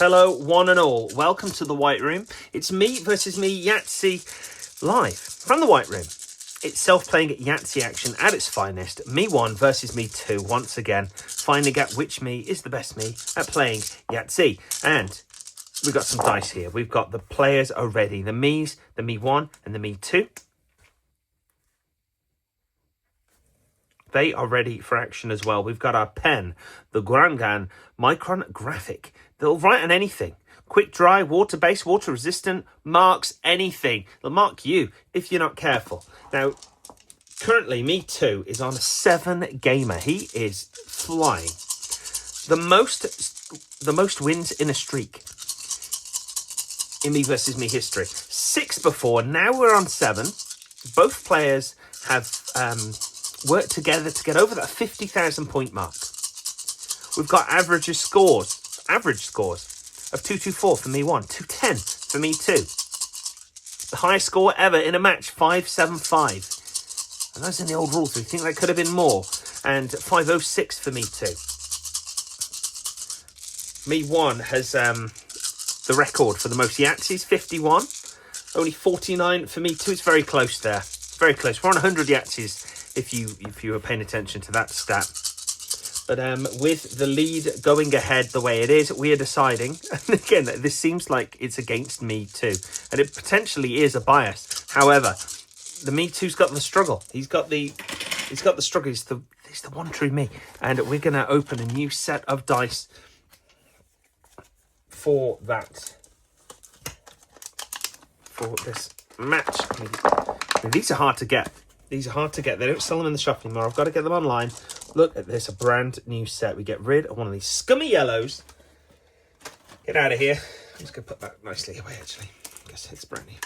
Hello, one and all. Welcome to the White Room. It's me versus Me Yahtzee live from the White Room. It's self-playing Yahtzee action at its finest. Me 1 versus Me 2 once again, finding out which me is the best me at playing Yahtzee. And we've got some dice here. We've got the players are ready. The me's, the Me 1 and the Me 2. They are ready for action as well. We've got our pen, the Grangan Micron Graphic. They'll write on anything. Quick dry, water-based, water-resistant, marks anything. They'll mark you if you're not careful. Now, currently, Me 2 is on a 7-gamer. He is flying. The most wins in a streak in Me versus Me history. 6 before, now we're on 7. Both players have worked together to get over that 50,000 point mark. We've got average scores of 224 for Me 1, 210 for Me 2. The highest score ever in a match, 575. And that's in the old rules, so you think that could have been more. And 506 for Me 2. Me 1 has the record for the most Yahtzees, 51. Only 49 for Me 2. It's very close there. Very close. We're on 100 Yahtzees if you were paying attention to that stat. But with the lead going ahead the way it is, we are deciding, and again, this seems like it's against Me 2, and it potentially is a bias. However, the Me 2's got the struggle. He's got the struggle. He's the one true me. And we're going to open a new set of dice for this match. I mean, these are hard to get. These are hard to get. They don't sell them in the shop anymore. I've got to get them online. Look at this, a brand new set. We get rid of one of these scummy yellows. Get out of here. I'm just going to put that nicely away, actually. I guess it's brand new.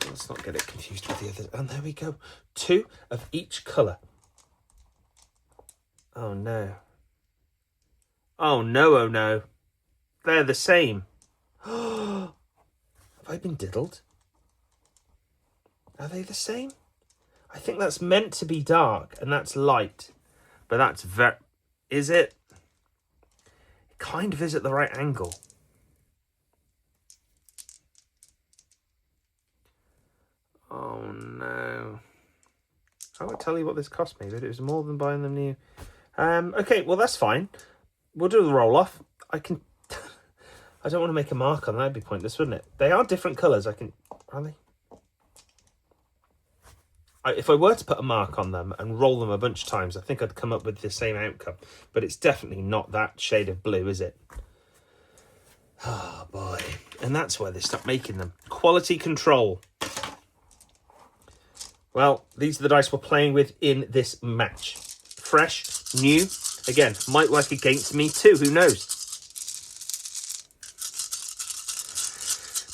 Let's not get it confused with the others. And there we go. 2 of each colour. Oh, no. Oh, no, oh, no. They're the same. Have I been diddled? Are they the same? I think that's meant to be dark and that's light. But that's is it? It kind of is at the right angle. Oh no. I won't tell you what this cost me, but it was more than buying them new. Okay, well that's fine. We'll do the roll off. I don't want to make a mark on that. That'd be pointless, wouldn't it? They are different colours. Are they? If I were to put a mark on them and roll them a bunch of times, I think I'd come up with the same outcome. But it's definitely not that shade of blue, is it? Oh, boy. And that's why they stopped making them. Quality control. Well, these are the dice we're playing with in this match. Fresh, new. Again, might work against Me 2. Who knows?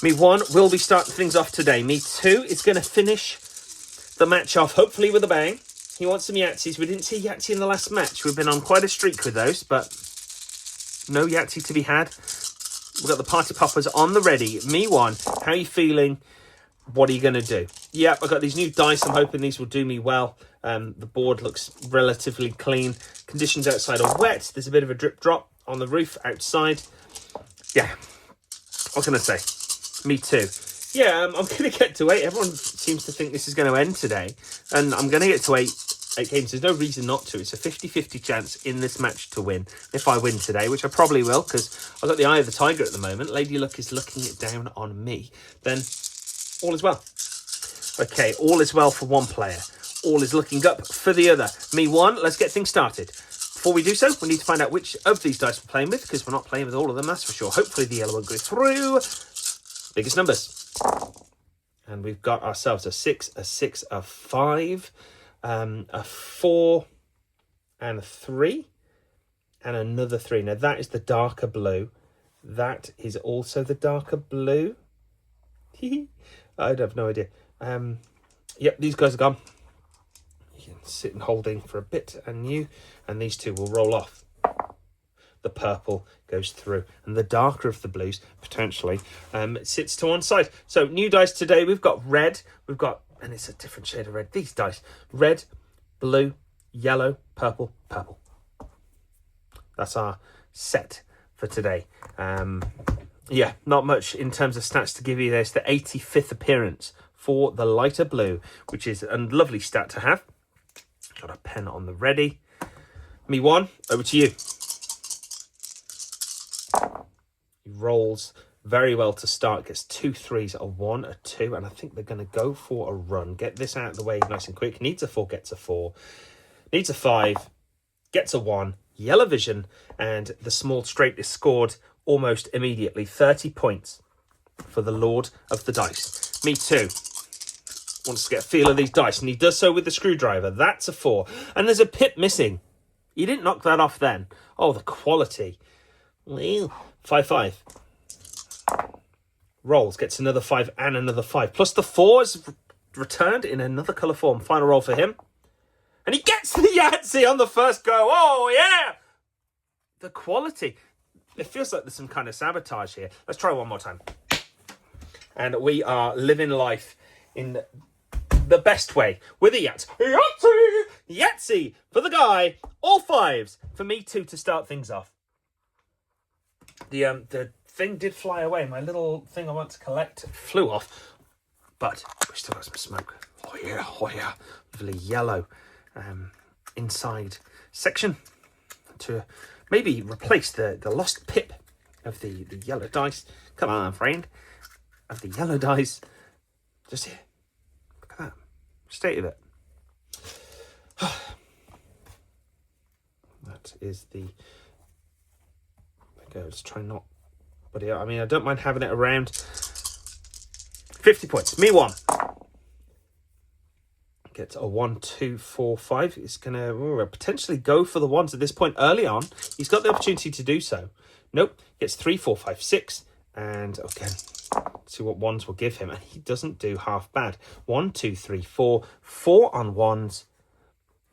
Me 1 will be starting things off today. Me 2 is going to finish the match off, hopefully with a bang. He wants some Yahtzees. We didn't see Yahtzee in the last match. We've been on quite a streak with those, but no Yahtzee to be had. We've got the party poppers on the ready. Me 1, how are you feeling? What are you going to do? Yep, I've got these new dice. I'm hoping these will do me well. The board looks relatively clean. Conditions outside are wet. There's a bit of a drip drop on the roof outside. Yeah, what can I say? Me 2. Yeah, I'm going to get to 8. Everyone seems to think this is going to end today. And I'm going to get to 8 games. There's no reason not to. It's a 50-50 chance in this match to win. If I win today, which I probably will, because I've got the eye of the tiger at the moment. Lady Luck is looking it down on me. Then all is well. Okay, all is well for one player. All is looking up for the other. Me 1, let's get things started. Before we do so, we need to find out which of these dice we're playing with, because we're not playing with all of them, that's for sure. Hopefully the yellow will go through. Biggest numbers. And we've got ourselves a 6, a 5, a 4, and a 3, and another 3. Now, that is the darker blue. That is also the darker blue. I'd have no idea. Yep, these guys are gone. You can sit and holding for a bit, and these 2 will roll off. The purple goes through, and the darker of the blues potentially sits to one side. So new dice today. We've got red. And it's a different shade of red. These dice: red, blue, yellow, purple, purple. That's our set for today. Yeah, not much in terms of stats to give you. There's the 85th appearance for the lighter blue, which is a lovely stat to have. Got a pen on the ready. Me one, over to you. He rolls very well to start. Gets 2 3s, a 1, a 2, and I think they're going to go for a run. Get this out of the way nice and quick. Needs a 4, gets a 4. Needs a 5, gets a 1. Yellow vision, and the small straight is scored almost immediately. 30 points for the Lord of the Dice. Me too. Wants to get a feel of these dice, and he does so with the screwdriver. That's a 4. And there's a pip missing. He didn't knock that off then. Oh, the quality. 5 5. Rolls, gets another 5 and another 5. Plus the 4 is returned in another colour form. Final roll for him. And he gets the Yahtzee on the first go. Oh, yeah! The quality. It feels like there's some kind of sabotage here. Let's try one more time. And we are living life in the best way with a Yahtzee. Yahtzee! Yahtzee for the guy. All 5s for me too to start things off. The thing did fly away. My little thing I want to collect flew off. But we still got some smoke. Oh, yeah. Oh, yeah. Lovely yellow inside section to maybe replace the lost pip of the yellow dice. Come on, friend. Of the yellow dice. Just here. Look at that. State of it. That is the... There goes. Try not... But yeah, I mean, I don't mind having it around. 50 points. Me one. Gets a 1, 2, 4, 5. It's going to potentially go for the ones at this point early on. He's got the opportunity to do so. Nope. Gets 3, 4, 5, 6. And again, see what ones will give him. And he doesn't do half bad. 1, 2, 3, 4. 4 on ones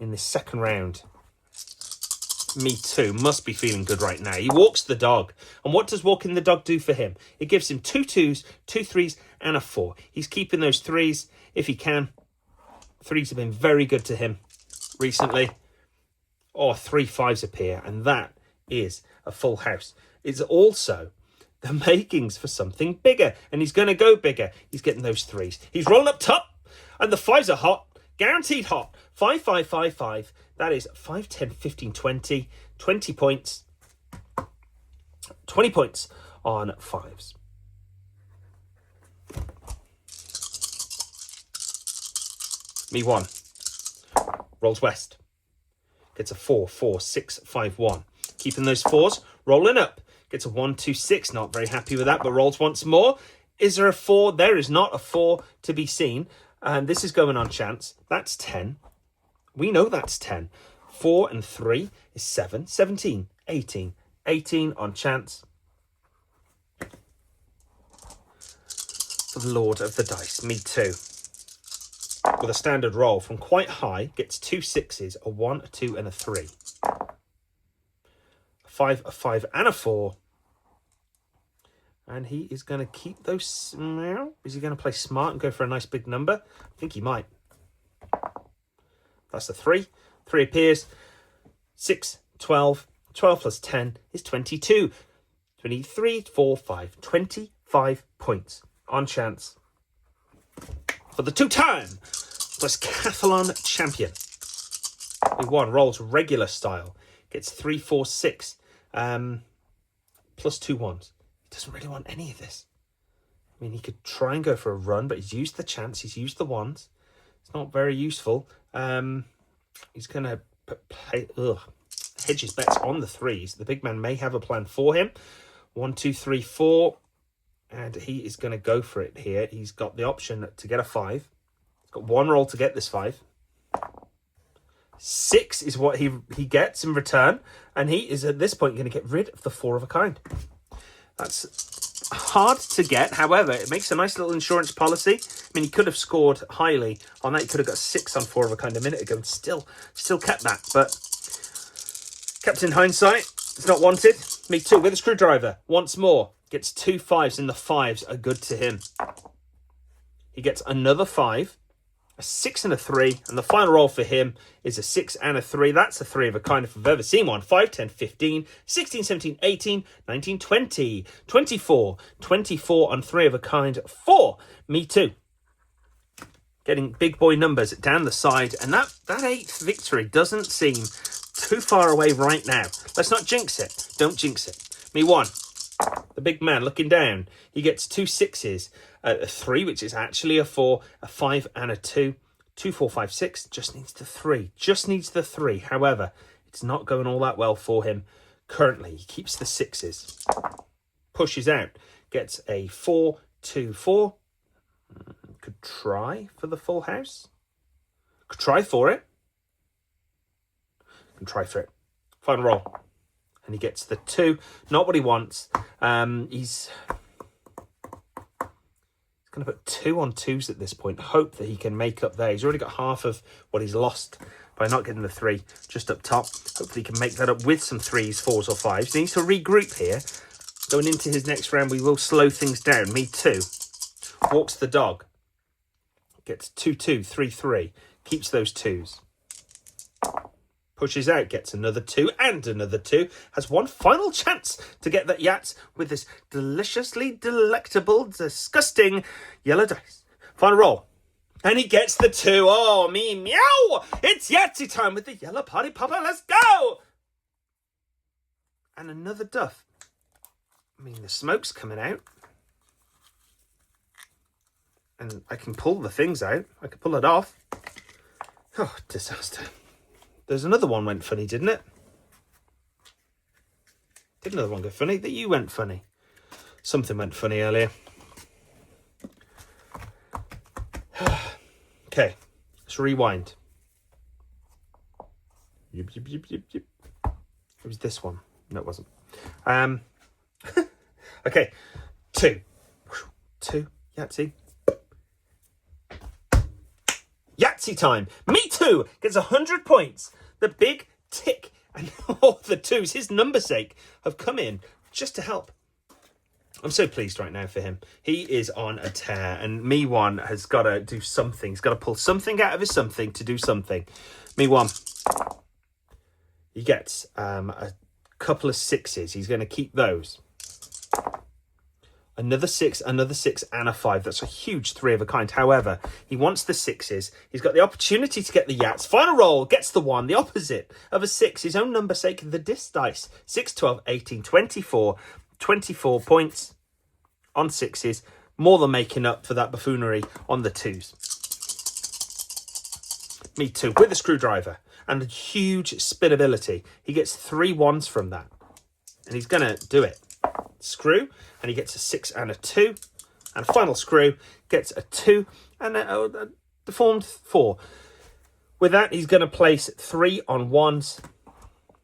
in this second round. Me too. Must be feeling good right now. He walks the dog. And what does walking the dog do for him? It gives him 2 2s, 2 3s, and a 4. He's keeping those 3s if he can. 3s have been very good to him recently. Oh, 3 5s appear, and that is a full house. It's also the makings for something bigger, and he's going to go bigger. He's getting those 3s. He's rolling up top, and the 5s are hot. Guaranteed hot. 5 5 5 5. That is 5 10 15 20. 20 points. 20 points on 5s. Me one. Rolls west. Gets a 4 4 6 5 1. Keeping those 4s. Rolling up. Gets a 1 2 6. Not very happy with that, but rolls once more. Is there a 4? There is not a 4 to be seen. And this is going on chance. That's 10. We know that's 10. 4 and 3 is 7. 17. 18. 18 on chance. For the Lord of the Dice. Me too. With a standard roll from quite high, gets 2 6s, a 1, a 2, and a 3. A 5, a 5, and a 4. And he is going to keep those... Is he going to play smart and go for a nice big number? I think he might. That's a 3. 3 appears. 6, 12. 12 plus 10 is 22. 23, 4, 5. 25 points on chance. For the 2-time Decathlon champion. He won, rolls regular style. Gets 3, 4, 6. Plus 2 1s. He doesn't really want any of this. I mean, he could try and go for a run, but he's used the chance. He's used the 1s. It's not very useful. He's going to hedge his bets on the 3s. The big man may have a plan for him. 1, 2, 3, 4. And he is going to go for it here. He's got the option to get a 5. He's got 1 roll to get this 5. 6 is what he gets in return. And he is, at this point, going to get rid of the 4 of a kind. That's hard to get. However, it makes a nice little insurance policy. I mean, he could have scored highly on that. He could have got 6 on 4 of a kind a minute ago and still kept that. But kept in hindsight, it's not wanted. Me too, with a screwdriver. Once more. Gets 2 5s, and the 5s are good to him. He gets another 5. a 6 and a 3, and the final roll for him is a 6 and a 3. That's a 3 of a kind if I've ever seen one. 5, 10, 15, 16, 17, 18, 19, 20, 24, 24 on 3 of a kind for Me Too. Getting big boy numbers down the side, and that 8th victory doesn't seem too far away right now. Let's not jinx it. Don't jinx it. Me 1. The big man looking down. He gets 2 6s, a 3, which is actually a 4, a 5 and a 2. 2, 4, 5, 6. Just needs the 3. Just needs the 3. However, it's not going all that well for him currently. He keeps the 6s. Pushes out. Gets a 4, 2, 4. Could try for the full house. Could try for it. Can try for it. Final roll. And he gets the 2. Not what he wants. He's going to put 2 on 2s at this point. Hope that he can make up there. He's already got half of what he's lost by not getting the 3 just up top. Hopefully he can make that up with some 3s, 4s or 5s. He needs to regroup here. Going into his next round, we will slow things down. Me 2. Walks the dog. Gets 2, 2, 3, 3. Keeps those 2s. Pushes out, gets another 2 and another 2. Has one final chance to get that Yahtzee with this deliciously delectable, disgusting yellow dice. Final roll. And he gets the 2. Oh, me meow! It's Yahtzee time with the yellow party popper. Let's go! And another duff. I mean, the smoke's coming out. And I can pull the things out. I can pull it off. Oh, disaster. There's another one went funny, didn't it? Did another one go funny? That you went funny. Something went funny earlier. Okay, let's rewind. Yip, yip, yip, yip, yip. It was this one. No, it wasn't. Okay, 2. 2, Yahtzee. Yahtzee time. Me Too gets 100 points. The big tick and all the 2s, his number's sake, have come in just to help. I'm so pleased right now for him. He is on a tear, and Me 1 has got to do something. He's got to pull something out of his something to do something. Me 1. He gets a couple of 6s. He's going to keep those. Another 6, another 6, and a 5. That's a huge 3 of a kind. However, he wants the 6s. He's got the opportunity to get the Yahtzee. Final roll, gets the 1, the opposite of a 6. His own number sake, the disc dice. 6, 12, 18, 24. 24 points on 6s. More than making up for that buffoonery on the 2s. Me Too, with a screwdriver and a huge spinability. He gets 3 1s from that. And he's going to do it. Screw, and he gets a 6 and a 2, and a final screw gets a 2 and a deformed 4. With that, he's going to place 3 on 1s.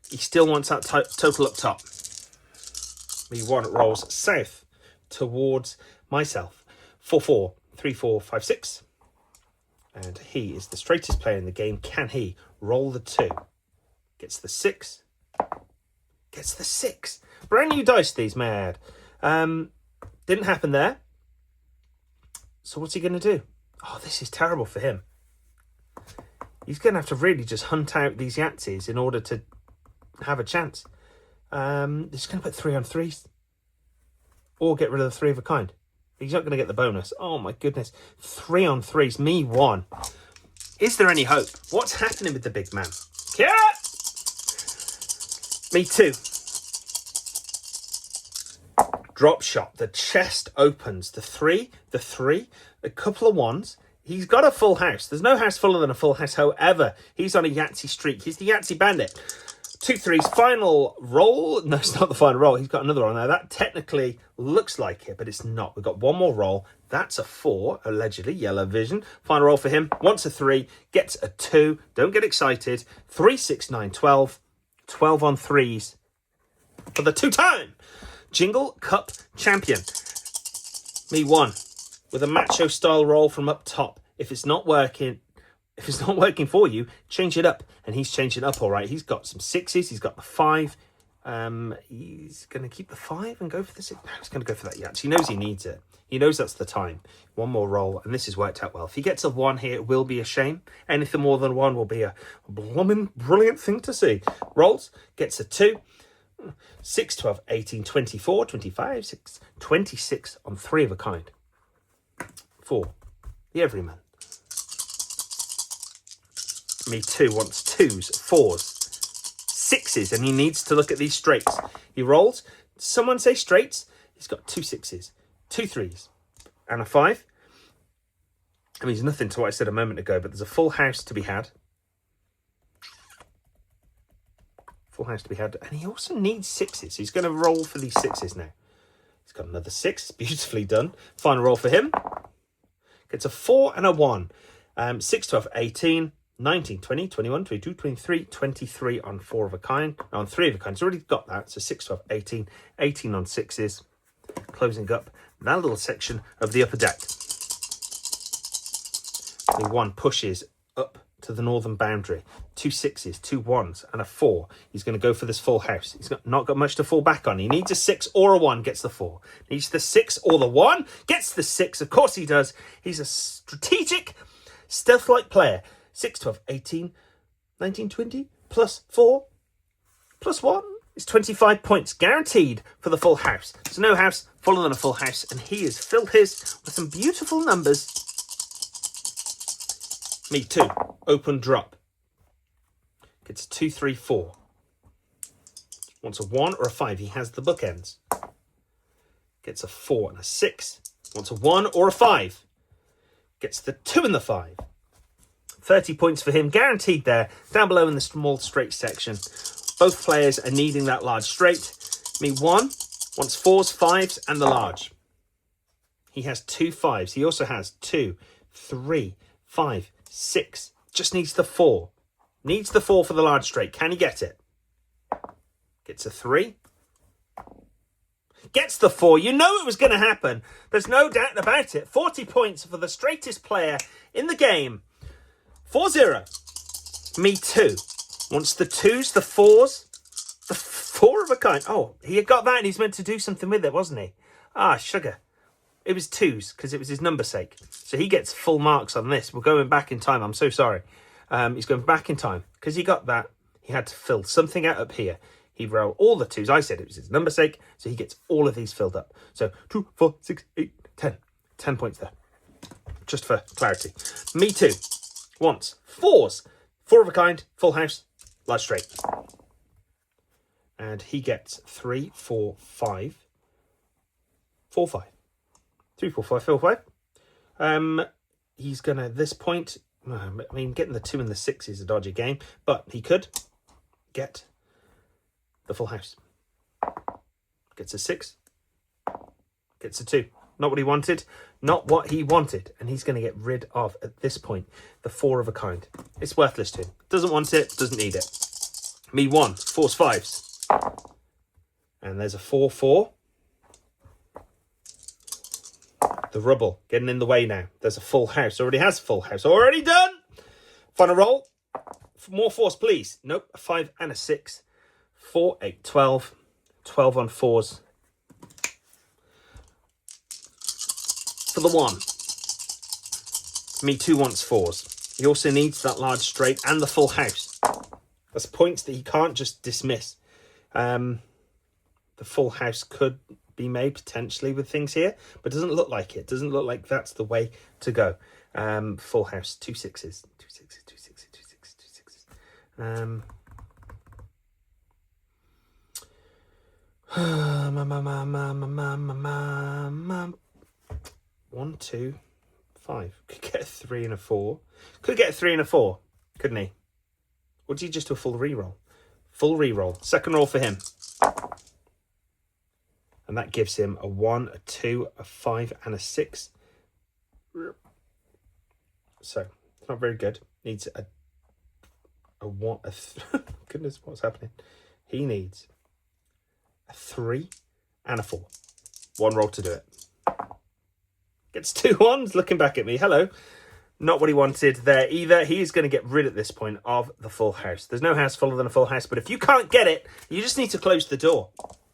He still wants that total up top. Me 1 rolls south towards myself. 4, 4, 3, 4, 5, 6. And he is the straightest player in the game. Can he roll the 2? Gets the 6. Gets the 6. Brand new dice, these, mad. Didn't happen there. So what's he going to do? Oh, this is terrible for him. He's going to have to really just hunt out these Yahtzees in order to have a chance. He's going to put 3 on 3s. Or get rid of the 3 of a kind. He's not going to get the bonus. Oh, my goodness. 3 on 3s. Me 1. Is there any hope? What's happening with the big man? Yeah! Me 2. Drop shot. The chest opens. The 3, a couple of 1s. He's got a full house. There's no house fuller than a full house. However, he's on a Yahtzee streak. He's the Yahtzee bandit. 2 3s. Final roll. No, it's not the final roll. He's got another one there. That technically looks like it, but it's not. We've got one more roll. That's a 4, allegedly. Yellow vision. Final roll for him. Wants a 3. Gets a 2. Don't get excited. 3, 6, 9, 12. 12 on 3s. For the 2-time Jingle Cup champion. Me 1. With a macho style roll from up top. If it's not working for you, change it up. And he's changed it up all right. He's got some 6s. He's got the 5. He's going to keep the 5 and go for the 6. No, he's going to go for that Yahtzee. He knows he needs it. He knows that's the time. One more roll, and this has worked out well. If he gets a 1 here, it will be a shame. Anything more than 1 will be a blooming brilliant thing to see. Rolls, gets a 2. 6, 12, 18, 24, 25, 6, 26 on 3 of a kind. 4, the everyman. Me too wants 2s, 4s, 6s, and he needs to look at these straights. He rolls. Someone say straights. He's got 2 6s, 2 3s, and a 5. I mean, it's nothing to what I said a moment ago, but there's a full house to be had. Full house to be had. And he also needs 6s. He's going to roll for these 6s now. He's got another 6. Beautifully done. Final roll for him. Gets a 4 and a 1. 6, 12, 18, 19, 20, 21, 22, 23, 23 on 4 of a kind. No, on 3 of a kind. He's already got that. So 6, 12, 18, 18 on 6s. Closing up that little section of the upper deck. The 1 pushes up to the northern boundary. 2 6s, 2 1s, and a 4. He's going to go for this full house. He's not got much to fall back on. He needs a 6 or a 1, gets the 4. Needs the 6 or the 1, gets the 6. Of course he does. He's a strategic, stealth-like player. 6, 12, 18, 19, 20, plus 4, plus 1 is 25 points. Guaranteed for the full house. There's no house fuller than a full house, and he has filled his with some beautiful numbers. Me too. Open drop. Gets a 2, 3, 4. Wants a 1 or a 5. He has the bookends. Gets a 4 and a 6. Wants a 1 or a 5. Gets the 2 and the 5. 30 points for him. Guaranteed there. Down below in the small straight section. Both players are needing that large straight. Me 1 wants 4s, 5s, and the large. He has 2 5s. He also has 2, 3, 5, 6. Just needs the 4. Needs the 4 for the large straight. Can he get it? Gets a 3. Gets the 4. You know it was going to happen. There's no doubt about it. 40 points for the straightest player in the game. 4-0. Me too. Wants the 2s, the 4s, the 4 of a kind. Oh, he had got that and he's meant to do something with it, wasn't he? Ah, sugar. It was 2s because it was his number sake. So he gets full marks on this. We're going back in time. I'm so sorry. He's going back in time because he got that. He had to fill something out up here. He rolled all the 2s. I said it was his number sake. So he gets all of these filled up. So 2, 4, 6, 8, 10. 10 points there. Just for clarity. Me too. Wants 4s. 4 of a kind. Full house. Large straight. And he gets 3, 4, 5. 4, 5. 3, 4, 5, 4, 5. He's going to, at this point, I mean, getting the 2 and the 6 is a dodgy game, but he could get the full house. Gets a 6. Gets a 2. Not what he wanted. Not what he wanted. And he's going to get rid of, at this point, the 4 of a kind. It's worthless to him. Doesn't want it. Doesn't need it. Me 1. 4s, 5s. And there's a 4, 4. The rubble getting in the way now. There's a full house. Already has a full house. Already done. Final roll. More 4s, please. Nope. A 5 and a 6. 4, 8, 12. 12 on 4s. For the 1. Me too wants 4s. He also needs that large straight and the full house. That's points that he can't just dismiss. The full house could be made potentially with things here, but doesn't look like it. Doesn't look like that's the way to go. Full house, 2 6s, 2 6s, 2 6s, 2 6s, 2 6s. 1, 2, 5. Could get a 3 and a 4. Could get a 3 and a 4, couldn't he? Or did he just do a full reroll? Full reroll. Second roll for him. And that gives him a 1, a 2, a 5, and a 6. So, it's not very good. Needs a 1, goodness, what's happening? He needs a 3 and a 4. 1 roll to do it. Gets 2 1s looking back at me. Hello. Not what he wanted there either. He's going to get rid at this point of the full house. There's no house fuller than a full house, but if you can't get it, you just need to close the door.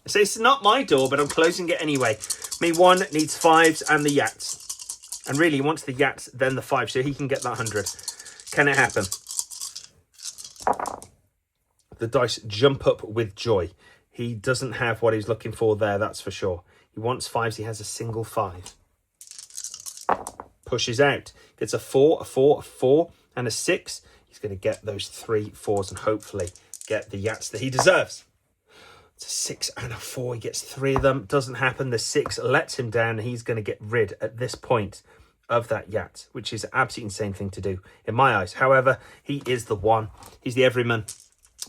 So it's not my door, but I'm closing it anyway. Me one needs fives and the Yahtzee. And really, he wants the Yahtzee, then the five, so he can get that 100. Can it happen? The dice jump up with joy. He doesn't have what he's looking for there, that's for sure. He wants fives, he has a single five. Pushes out. Gets a 4, a 4, a 4, and a 6. He's going to get those 3 4s and hopefully get the Yahtzee that he deserves. It's a 6 and a 4. He gets 3 of them. Doesn't happen. The 6 lets him down. He's going to get rid at this point of that Yahtzee, which is an absolutely insane thing to do in my eyes. However, he is the one. He's the everyman.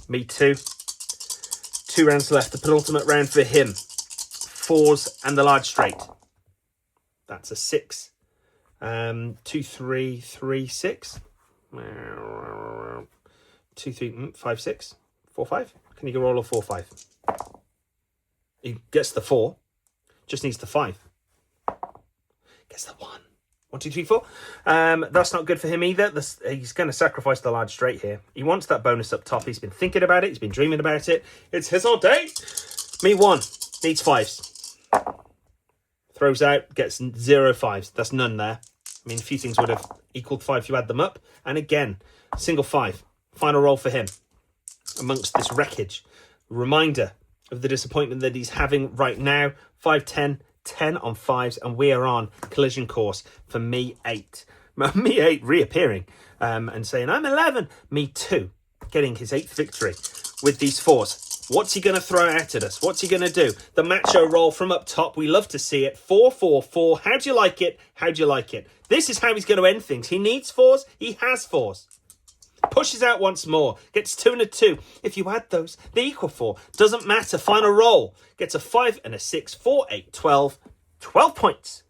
Me too. 2 rounds left. The penultimate round for him. 4s and the large straight. That's a 6. 2 3 3 6. 2 3 5 6 4 5. Can you go roll a 4 5? He gets the 4. Just needs the 5. Gets the 1. 1 2 3 4. That's not good for him either. He's going to sacrifice the large straight here. He wants that bonus up top. He's been thinking about it. He's been dreaming about it. It's his all day. Me one needs 5s. Throws out, gets 0 5s. That's none there. I mean, a few things would have equaled 5 if you add them up. And again, single 5. Final roll for him amongst this wreckage. Reminder of the disappointment that he's having right now. 5 10, 10 on 5s, and we are on collision course for Me 8. Me 8 reappearing and saying, I'm 11. Me 2 getting his 8th victory with these 4s. What's he going to throw out at us? What's he going to do? The macho roll from up top. We love to see it. 4 4 4. How do you like it? How do you like it? This is how he's going to end things. He needs 4s. He has 4s. Pushes out once more. Gets 2 and a 2. If you add those, they equal 4. Doesn't matter. Final roll. Gets a 5 and a 6. 4 8 12. 12 points.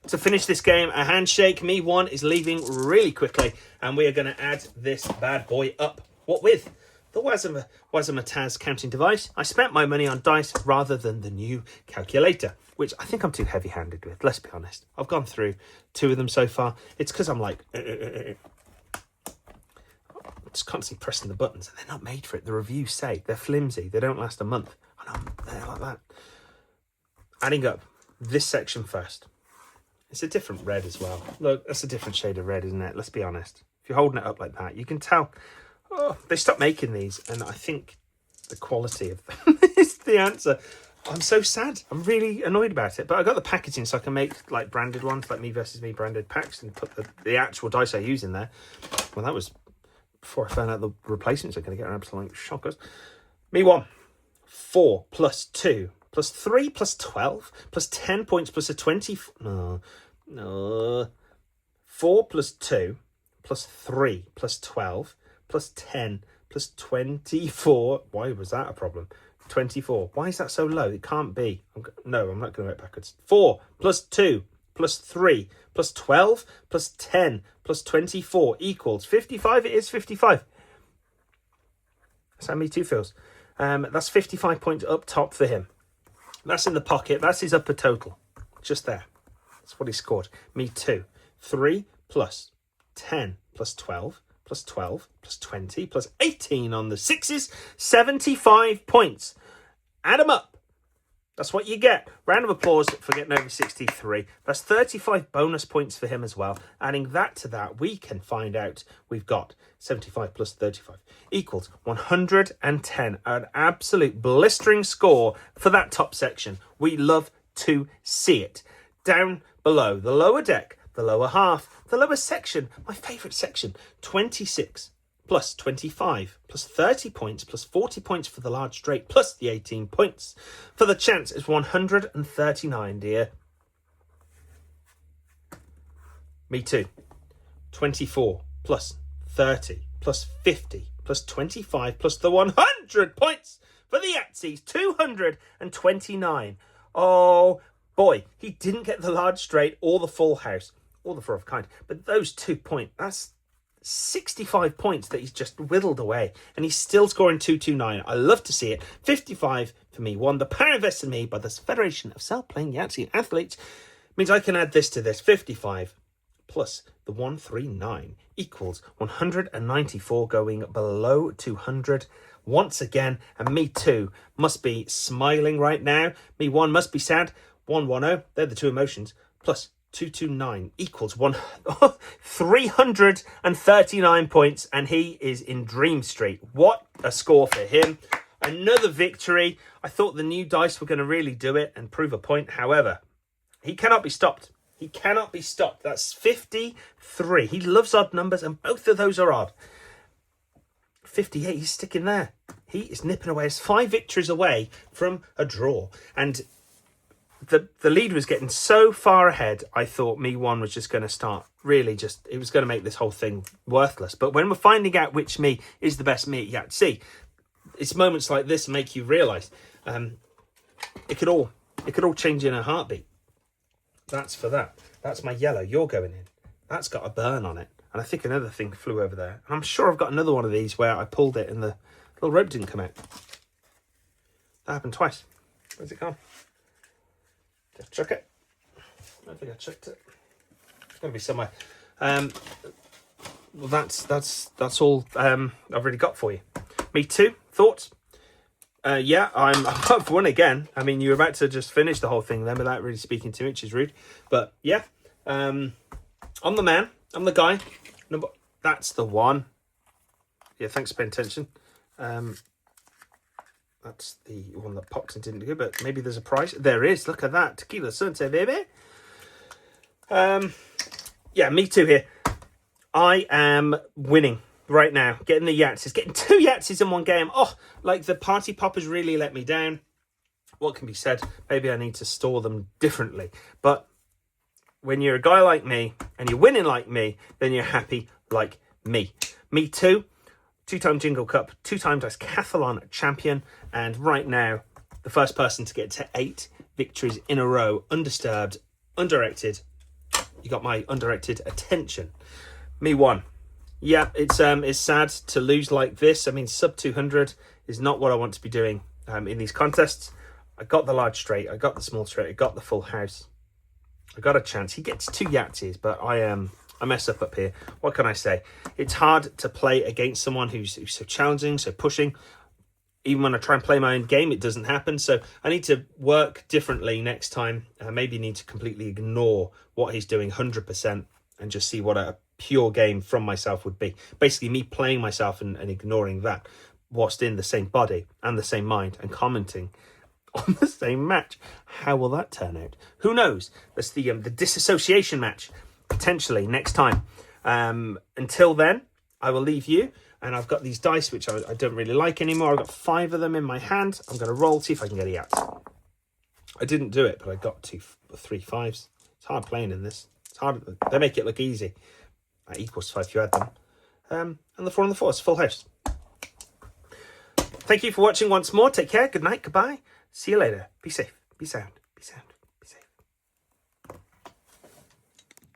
To finish this game, a handshake. Me one is leaving really quickly. And we are going to add this bad boy up. What with? The Wazamataz counting device. I spent my money on dice rather than the new calculator, which I think I'm too heavy-handed with, let's be honest. I've gone through 2 of them so far. It's because I'm like... just constantly pressing the buttons, and they're not made for it. The reviews say they're flimsy. They don't last a month. And I'm there like that. Adding up this section first. It's a different red as well. Look, that's a different shade of red, isn't it? Let's be honest. If you're holding it up like that, you can tell... Oh, they stopped making these, and I think the quality of them is the answer. I'm so sad. I'm really annoyed about it. But I got the packaging so I can make like branded ones, like Me versus Me branded packs, and put the actual dice I use in there. Well, that was before I found out the replacements are going to get an absolute shockers. Me one. 4 plus 2 plus 3 plus 12 plus 10 points plus a 20. No. 4 plus 2 plus 3 plus 12 plus 10 plus 24. Why was that a problem? 24. Why is that so low? It can't be. No, I'm not going to work backwards. 4 plus 2 plus 3 plus 12 plus 10 plus 24 equals 55. It is 55. That's how Me Too feels. That's 55 points up top for him. That's in the pocket. That's his upper total. Just there. That's what he scored. Me Too. 3 plus 10 plus 12 plus 12 plus 20 plus 18 on the 6s. 75 points. Add them up. That's what you get. Round of applause for getting over 63. That's 35 bonus points for him as well. Adding that to that, we can find out we've got 75 plus 35 equals 110. An absolute blistering score for that top section. We love to see it. Down below, the lower deck, the lower half, the lower section, my favourite section, 26 plus 25 plus 30 points plus 40 points for the large straight plus the 18 points. For the chance is 139, dear. Me too. 24 plus 30 plus 50 plus 25 plus the 100 points for the Yahtzees. 229. Oh boy, he didn't get the large straight or the full house or the 4 of a kind, but those 2 points, that's 65 points that he's just whittled away, and he's still scoring 229. I love to see it. 55 for me one. The power invested in me by the Federation of Self-Playing Yahtzee Athletes means I can add this to this. 55 plus the 139 equals 194, going below 200 once again. And me too must be smiling right now. Me one must be sad. 110, they're the two emotions, plus 229 equals 339 points, and he is in Dream Street. What a score for him. Another victory. I thought the new dice were going to really do it and prove a point. However, he cannot be stopped. He cannot be stopped. That's 53. He loves odd numbers, and both of those are odd. 58, he's sticking there. He is nipping away. He's 5 victories away from a draw. And the lead was getting so far ahead, I thought me one was just going to start really it was going to make this whole thing worthless. But when we're finding out which me is the best me at Yahtzee, it's moments like this make you realise it could all change in a heartbeat. That's for that. That's my yellow. You're going in. That's got a burn on it. And I think another thing flew over there. And I'm sure I've got another one of these where I pulled it and the little rope didn't come out. That happened twice. Where's it gone? Did I chuck it? I don't think I chucked it. It's going to be somewhere. Well, that's all I've really got for you. Me too. Thoughts? Yeah, I'm up for one again. I mean, you're about to just finish the whole thing then without really speaking to me, which is rude. But yeah, I'm the man. I'm the guy. That's the one. Yeah, thanks for paying attention. That's the one that popped and didn't do, but maybe there's a prize. There is. Look at that. Tequila Sunset, baby. Yeah, me too here. I am winning right now. Getting the Yahtzees. Getting 2 Yahtzees in one game. Oh, like the party poppers really let me down. What can be said? Maybe I need to store them differently. But when you're a guy like me and you're winning like me, then you're happy like me. Me too. 2-time Jingle Cup, 2-time Decathlon champion, and right now, the first person to get to 8 victories in a row, undisturbed, undirected. You got my undirected attention. Me one. Yeah, it's sad to lose like this. I mean, sub 200 is not what I want to be doing in these contests. I got the large straight, I got the small straight, I got the full house. I got a chance. He gets 2 Yahtzees, but I mess up here. What can I say? It's hard to play against someone who's so challenging, so pushing. Even when I try and play my own game, it doesn't happen. So I need to work differently next time. I maybe need to completely ignore what he's doing 100% and just see what a pure game from myself would be. Basically, me playing myself and ignoring that whilst in the same body and the same mind and commenting on the same match. How will that turn out? Who knows? That's the disassociation match. Potentially next time. Until then, I will leave you. And I've got these dice, which I don't really like anymore. I've got 5 of them in my hand. I'm going to roll, see if I can get a Yahtzee. I didn't do it, but I got 3 5s. It's hard playing in this. It's hard. They make it look easy. That equals 5 if you add them. And the 4 and the 4 is full house. Thank you for watching once more. Take care. Good night. Goodbye. See you later. Be safe. Be sound.